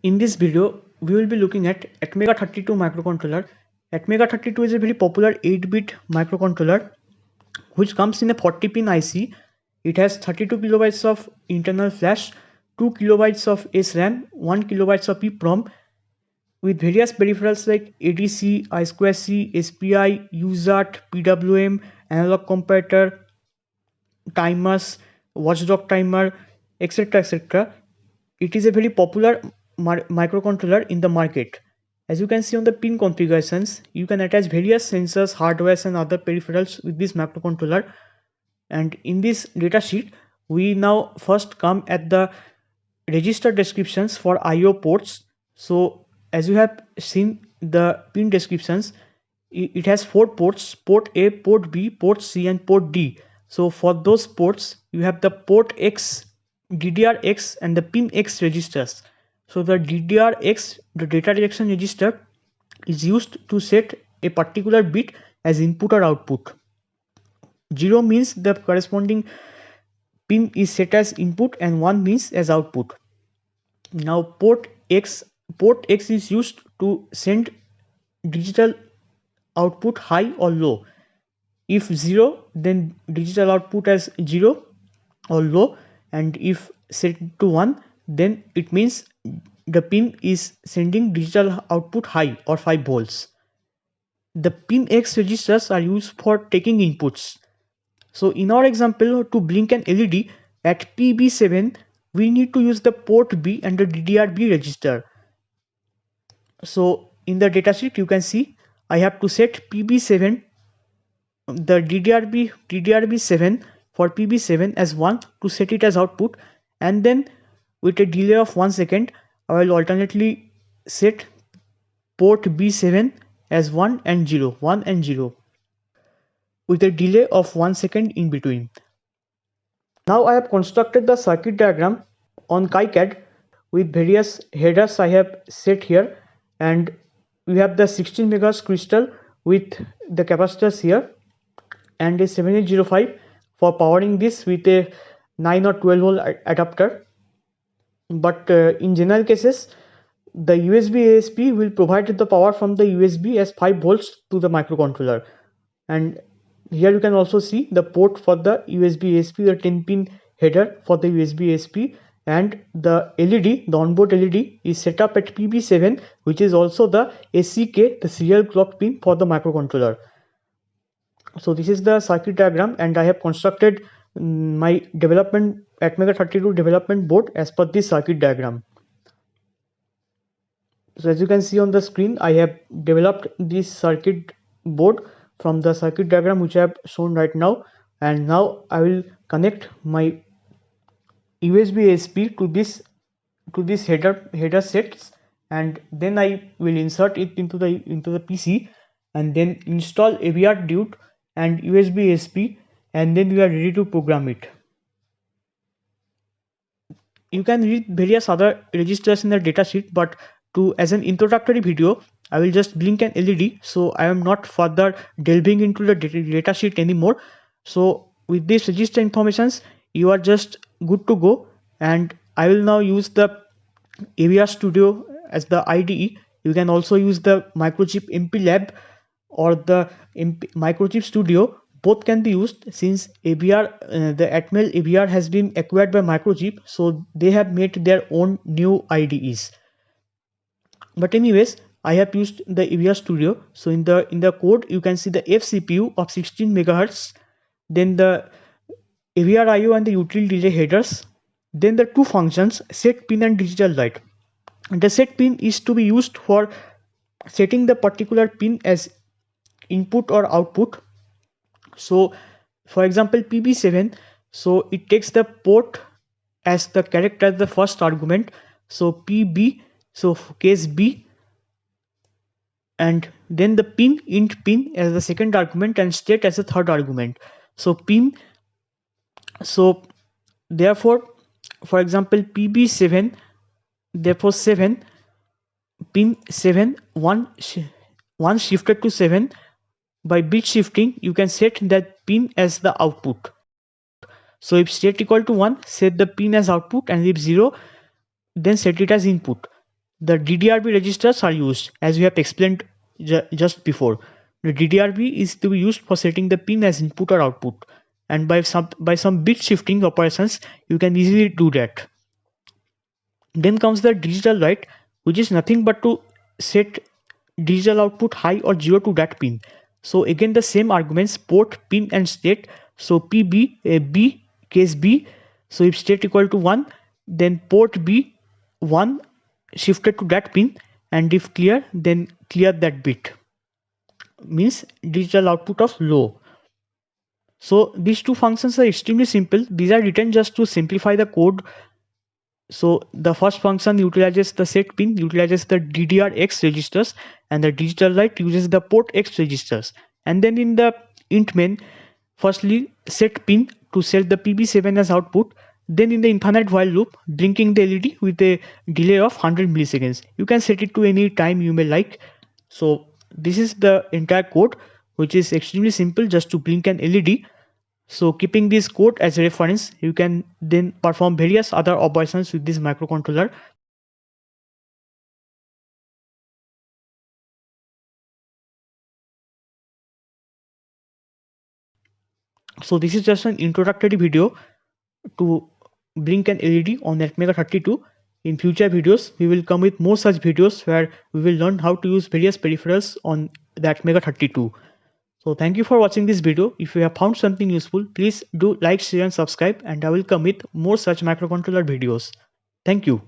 In this video, we will be looking at ATMEGA32 microcontroller. ATMEGA32 is a very popular 8-bit microcontroller which comes in a 40-pin IC. It has 32 kilobytes of internal flash, 2 kilobytes of SRAM, 1 kilobytes of EEPROM with various peripherals like ADC, I2C, SPI, USART, PWM, analog comparator, timers, watchdog timer, etc. etc. It is a very popular microcontroller in the market. As you can see on the pin configurations, you can attach various sensors, hardware and other peripherals with this microcontroller. And in this datasheet, we now first come at the register descriptions for IO ports. So as you have seen the pin descriptions, it has 4 ports: port A, port B, port C and port D. So for those ports, you have the port X, DDR-X and the pin X registers. So the DDR-X, the data direction register, is used to set a particular bit as input or output. 0 means the corresponding pin is set as input and 1 means as output. Now port X is used to send digital output high or low. If 0, then digital output as 0 or low, and if set to 1, then it means the pin is sending digital output high or 5 volts. The pin X registers are used for taking inputs. So in our example, to blink an LED at PB7, we need to use the port B and the DDR-B register. So in the datasheet, you can see I have to set PB7, the DDR-B7 for PB7 as 1 to set it as output, and then with a delay of 1 second, I will alternately set port B7 as 1 and 0 with a delay of 1 second in between. Now I have constructed the circuit diagram on Kicad with various headers I have set here, and we have the 16 MHz crystal with the capacitors here and a 7805 for powering this with a 9 or 12 volt adapter. But in general cases, the USB ASP will provide the power from the USB as 5 volts to the microcontroller. And here you can also see the port for the USB ASP, the 10-pin header for the USB ASP, and the LED, the onboard LED, is set up at PB7, which is also the SCK, the serial clock pin for the microcontroller. So this is the circuit diagram, and I have constructed my development ATMEGA32 development board as per this circuit diagram. So as you can see on the screen, I have developed this circuit board from the circuit diagram which I have shown right now, and now I will connect my USB ASP to this header sets, and then I will insert it into the PC and then install AVRDUDE and USB ASP, and then we are ready to program it. You can read various other registers in the datasheet, but as an introductory video, I will just blink an LED, so I am not further delving into the datasheet anymore. So with these register informations, you are just good to go, and I will now use the AVR Studio as the IDE. You can also use the Microchip MP Lab or the Microchip Studio. Both can be used since AVR, the Atmel AVR has been acquired by Microchip, so they have made their own new IDEs. But anyways, I have used the AVR Studio. So in the code, you can see the F CPU of 16 MHz, then the AVR IO and the utility delay headers, then the two functions set pin and digital light. The set pin is to be used for setting the particular pin as input or output. So for example, PB7, so it takes the port as the character as the first argument, so PB, so case B, and then the pin int pin as the second argument and state as the third argument. So pin, so therefore for example PB7, therefore 7, pin 7, 1 shifted to 7. By bit shifting, you can set that pin as the output. So if state equal to 1, set the pin as output, and if 0, then set it as input. the DDRB registers are used, as we have explained just before. The DDRB is to be used for setting the pin as input or output, and by some bit shifting operations you can easily do that. Then comes the digital write, which is nothing but to set digital output high or 0 to that pin. So again the same arguments, port, pin and state. So PB, B, case B. So if state equal to 1, then port B 1 shifted to that pin, and if clear, then clear that bit. Means digital output of low. So these two functions are extremely simple. These are written just to simplify the code. So the first function utilizes the set pin, utilizes the DDRX registers, and the digital write uses the port X registers. And then in the int main, firstly set pin to set the PB7 as output. Then in the infinite while loop, blinking the LED with a delay of 100 milliseconds. You can set it to any time you may like. So this is the entire code, which is extremely simple, just to blink an LED. So keeping this code as a reference, you can then perform various other operations with this microcontroller. So this is just an introductory video to blink an LED on ATMEGA32. In future videos, we will come with more such videos where we will learn how to use various peripherals on the ATMEGA32. So thank you for watching this video. If you have found something useful, please do like, share and subscribe, and I will come with more such microcontroller videos. Thank you.